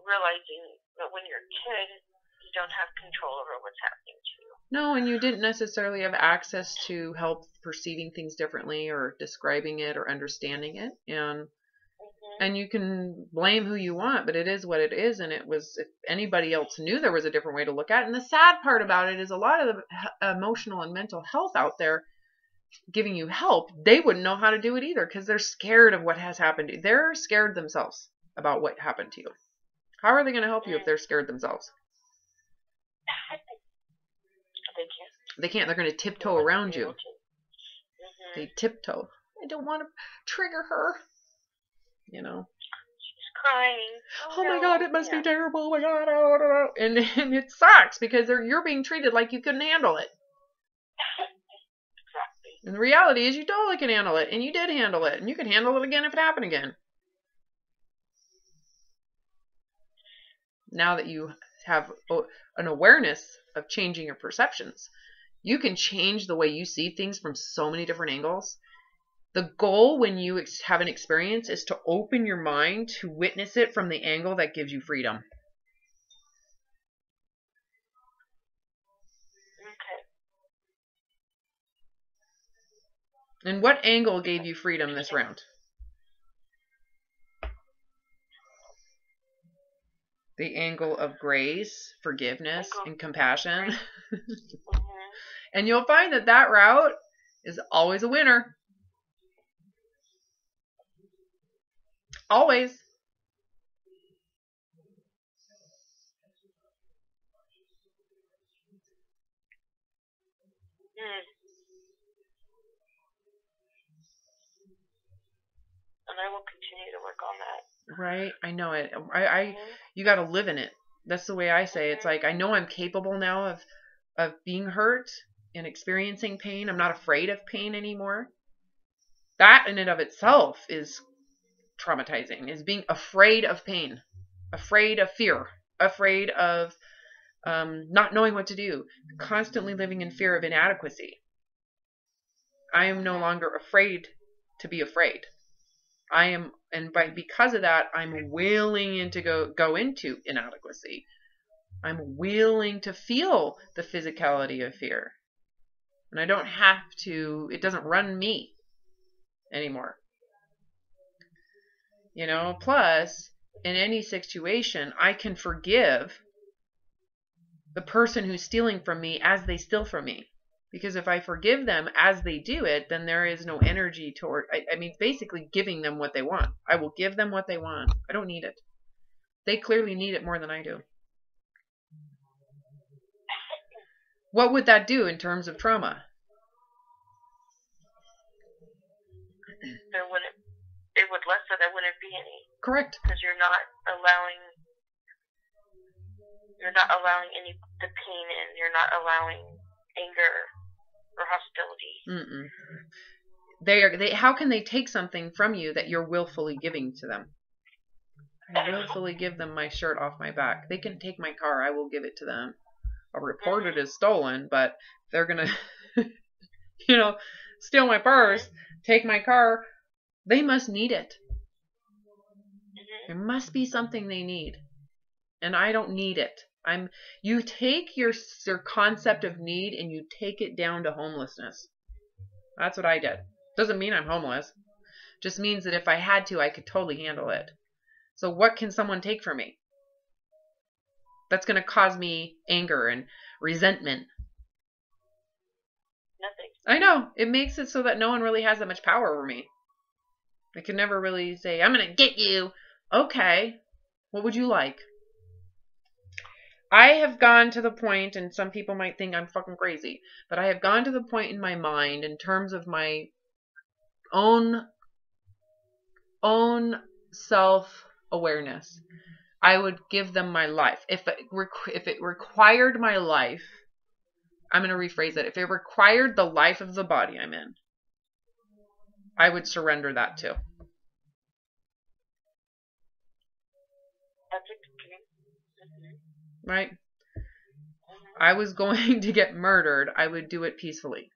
realizing that when you're a kid, you don't have control over what's happening to you. No, and you didn't necessarily have access to help perceiving things differently or describing it or understanding it. And you can blame who you want, but it is what it is. And it was, if anybody else knew there was a different way to look at it. And the sad part about it is a lot of the emotional and mental health out there giving you help, they wouldn't know how to do it either because they're scared of what has happened to you. They're scared themselves about what happened to you. How are they going to help you if they're scared themselves? They can't. They're going to tiptoe around you. They tiptoe. I don't want to trigger her. She's crying. Oh my God, it must be terrible. Oh my God. Oh. And it sucks because you're being treated like you couldn't handle it. Exactly. And the reality is you totally can handle it. And you did handle it. And you can handle it again if it happened again. Now that you have an awareness of changing your perceptions, you can change the way you see things from so many different angles. The goal when you have an experience is to open your mind to witness it from the angle that gives you freedom. Okay. And what angle gave you freedom this round? The angle of grace, forgiveness, and compassion. And you'll find that that route is always a winner. Always. And I will continue to work on that. Right? I know it. You got to live in it. That's the way I say it. It's like I know I'm capable now of being hurt and experiencing pain. I'm not afraid of pain anymore. That in and of itself is traumatizing, is being afraid of pain, afraid of fear, afraid of not knowing what to do, constantly living in fear of inadequacy. I am no longer afraid to be afraid. Because of that, I'm willing to go into inadequacy. I'm willing to feel the physicality of fear. And I don't have to, it doesn't run me anymore. Plus, in any situation, I can forgive the person who's stealing from me as they steal from me. Because if I forgive them as they do it, then there is no energy toward, basically giving them what they want. I will give them what they want. I don't need it. They clearly need it more than I do. What would that do in terms of trauma? It would lessen. There wouldn't be any. Correct. Because you're not allowing any the pain in. You're not allowing anger or hostility. How can they take something from you that you're willfully giving to them? I willfully give them my shirt off my back. They can take my car. I will give it to them. I'll report it as stolen, but they're going to, steal my purse, take my car. They must need it. There must be something they need. And I don't need it. You take your concept of need and you take it down to homelessness. That's what I did. Doesn't mean I'm homeless. Just means that if I had to, I could totally handle it. So what can someone take from me? That's going to cause me anger and resentment. Nothing. I know. It makes it so that no one really has that much power over me. I can never really say, I'm going to get you. Okay. What would you like? I have gone to the point, and some people might think I'm fucking crazy, but I have gone to the point in my mind in terms of my own self-awareness. I would give them my life. If it required my life, I'm going to rephrase it. If it required the life of the body I'm in, I would surrender that too. Right? I was going to get murdered. I would do it peacefully.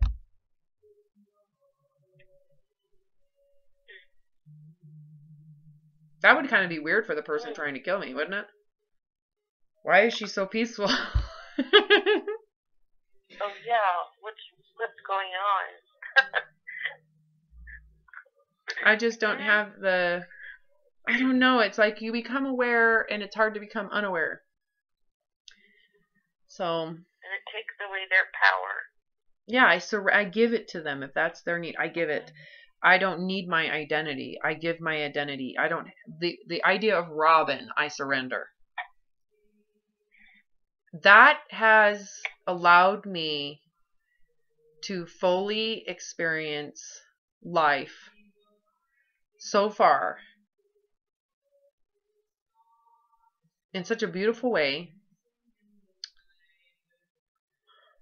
That would kind of be weird for the person trying to kill me, wouldn't it? Why is she so peaceful? Oh yeah, what's going on? I just don't have I don't know. It's like you become aware and it's hard to become unaware. So. And it takes away their power. Yeah, I give it to them if that's their need. I give it. I don't need my identity. I give my identity. The idea of Robin, I surrender. That has allowed me to fully experience life so far in such a beautiful way.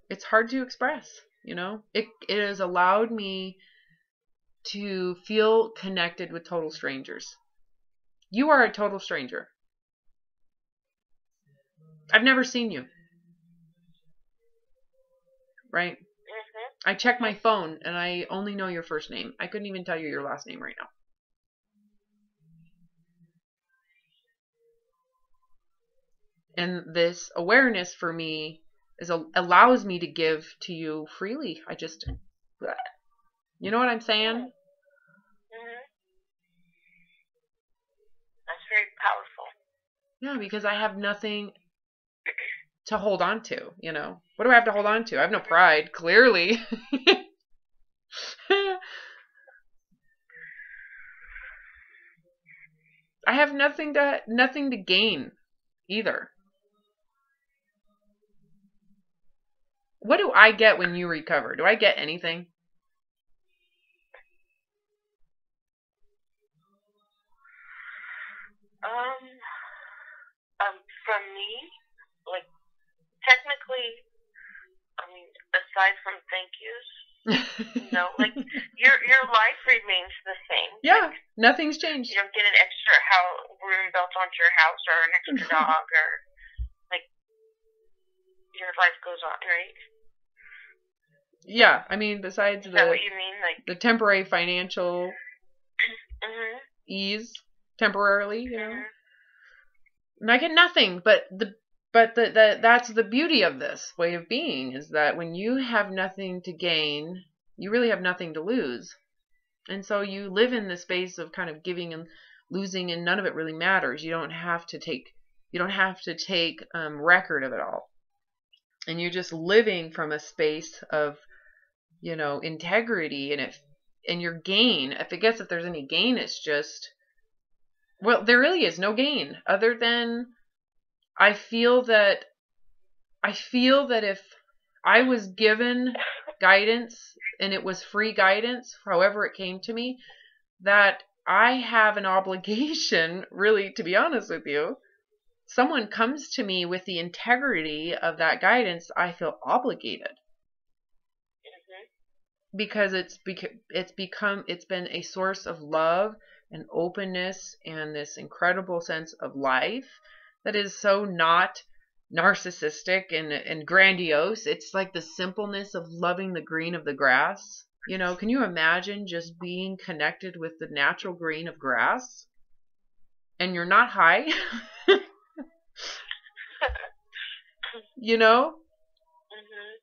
It's hard to express, It has allowed me to feel connected with total strangers. You are a total stranger. I've never seen you. Right? I check my phone and I only know your first name. I couldn't even tell you your last name right now. And this awareness for me allows me to give to you freely. You know what I'm saying? Mm-hmm. That's very powerful. Yeah, because I have nothing to hold on to, you know. What do I have to hold on to? I have no pride, clearly. I have nothing to gain either. What do I get when you recover? Do I get anything? From me, like, technically, I mean, aside from thank yous, no, like, your life remains the same. Yeah, like, nothing's changed. you don't get an extra room built onto your house or an extra dog or, like, your life goes on, right? Yeah, I mean, besides Is that what you mean? Like, the temporary financial mm-hmm. ease, temporarily, you know, Mm-hmm. and I get nothing. But that's the beauty of this way of being, is that when you have nothing to gain, you really have nothing to lose, and so you live in the space of kind of giving and losing, and none of it really matters. You don't have to take record of it all, and you're just living from a space of, you know, integrity. And your gain, if there's any gain, it's just, well, there really is no gain other than I feel that if I was given guidance and it was free guidance, however it came to me, that I have an obligation, really, to be honest with you. Someone comes to me with the integrity of that guidance, I feel obligated. Because it's been a source of love and openness and this incredible sense of life that is so not narcissistic and grandiose. It's like the simpleness of loving the green of the grass. You know, can you imagine just being connected with the natural green of grass? And you're not high? You know? Mm-hmm.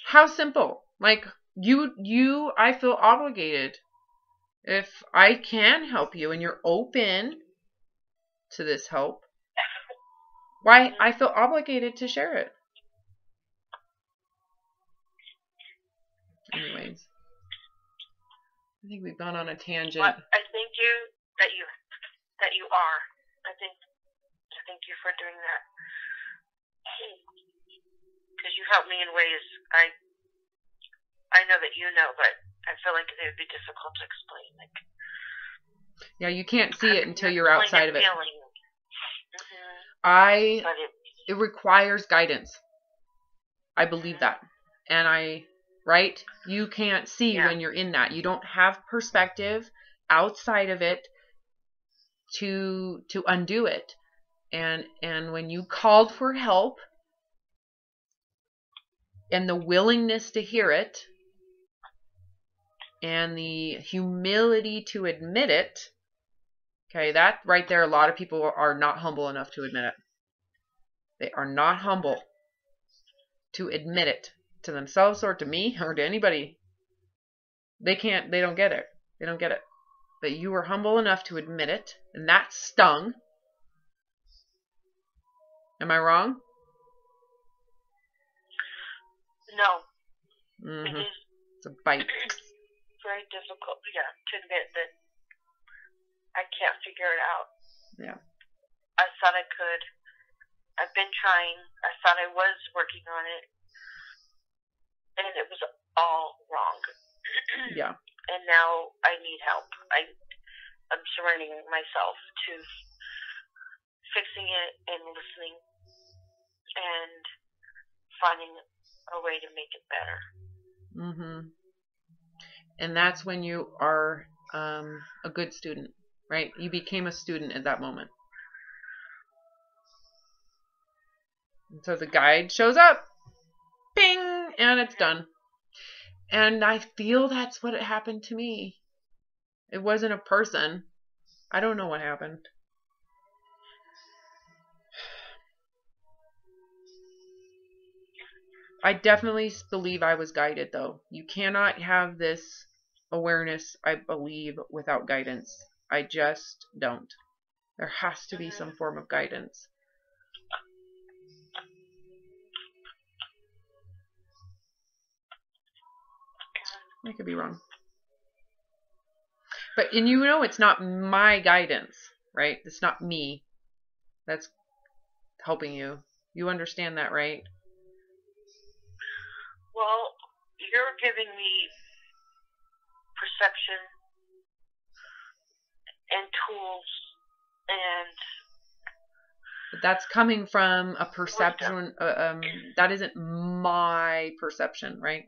How simple. Like, I feel obligated. If I can help you and you're open to this help, why, I feel obligated to share it. Anyways, I think we've gone on a tangent. But I thank you that you are. I thank you for doing that. Because you helped me in ways I know that you know, but I feel like it would be difficult to explain. Like, yeah, you can't see it until you're outside of it. Mm-hmm. It requires guidance. I believe that. And right? You can't see when you're in that. You don't have perspective outside of it to undo it. And when you called for help and the willingness to hear it and the humility to admit it, okay, that right there, a lot of people are not humble enough to admit it. They are not humble to admit it to themselves or to me or to anybody. They don't get it. They don't get it. But you were humble enough to admit it, and that stung. Am I wrong? No. Mm-hmm. It is. It's a bite. Very difficult, to admit that I can't figure it out. Yeah. I thought I could. I've been trying. I thought I was working on it. And it was all wrong. Yeah. And now I need help. I'm surrendering myself to fixing it and listening and finding a way to make it better. Mm-hmm. And that's when you are a good student, right? You became a student at that moment. And so the guide shows up, ping, and it's done. And I feel that's what happened to me. It wasn't a person. I don't know what happened. I definitely believe I was guided, though. You cannot have this awareness, I believe, without guidance. I just don't. There has to be some form of guidance. I could be wrong. But, and you know, it's not my guidance, right? It's not me that's helping you. You understand that, right? Well, you're giving me perception and tools and... But that's coming from a perception. That isn't my perception, right?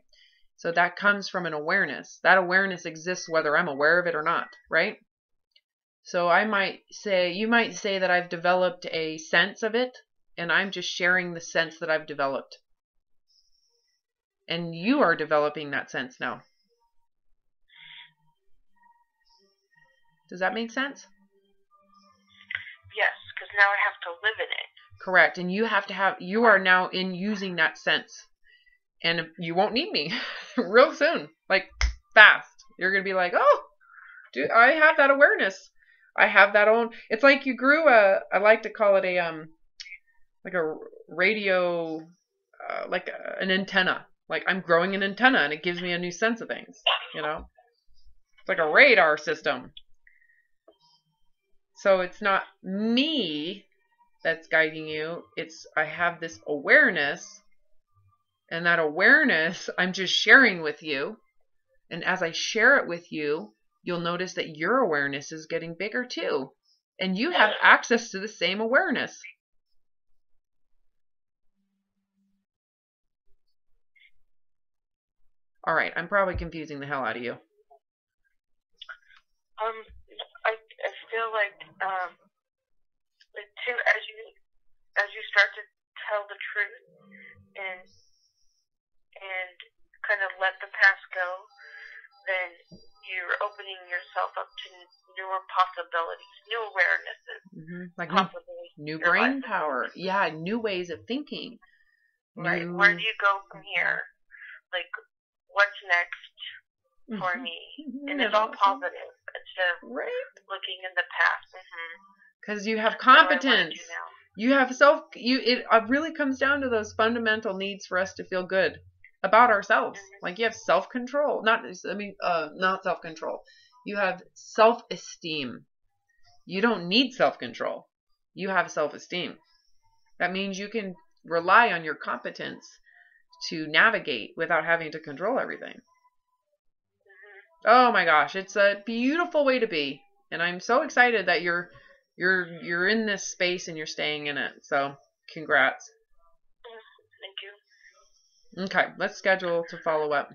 So that comes from an awareness. That awareness exists whether I'm aware of it or not, right? So I might say, you might say that I've developed a sense of it, and I'm just sharing the sense that I've developed. And you are developing that sense now. Does that make sense? Yes, because now I have to live in it. Correct. And you have to have, you are now in using that sense. And you won't need me real soon, like fast. You're going to be like, oh, dude, I have that awareness. I have that own. It's like you grew I like to call it like a radio, like an antenna. Like I'm growing an antenna and it gives me a new sense of things, you know? It's like a radar system. So it's not me that's guiding you. It's, I have this awareness, and that awareness I'm just sharing with you. And as I share it with you, you'll notice that your awareness is getting bigger too. And you have access to the same awareness. All right, I'm probably confusing the hell out of you. I feel like too, as you start to tell the truth and kind of let the past go, then you're opening yourself up to newer possibilities, new awarenesses, like new brain power. Yeah, new ways of thinking. Right. Where do you go from here? Like, what's next for me? And it's all positive instead of looking in the past. Because you have competence. You have it really comes down to those fundamental needs for us to feel good about ourselves. Like you have self-control. Not self-control. You have self-esteem. You don't need self-control. You have self-esteem. That means you can rely on your competence to navigate without having to control everything. Oh my gosh, it's a beautiful way to be. And I'm so excited that you're in this space and you're staying in it. So, congrats. Thank you. Okay, let's schedule to follow up.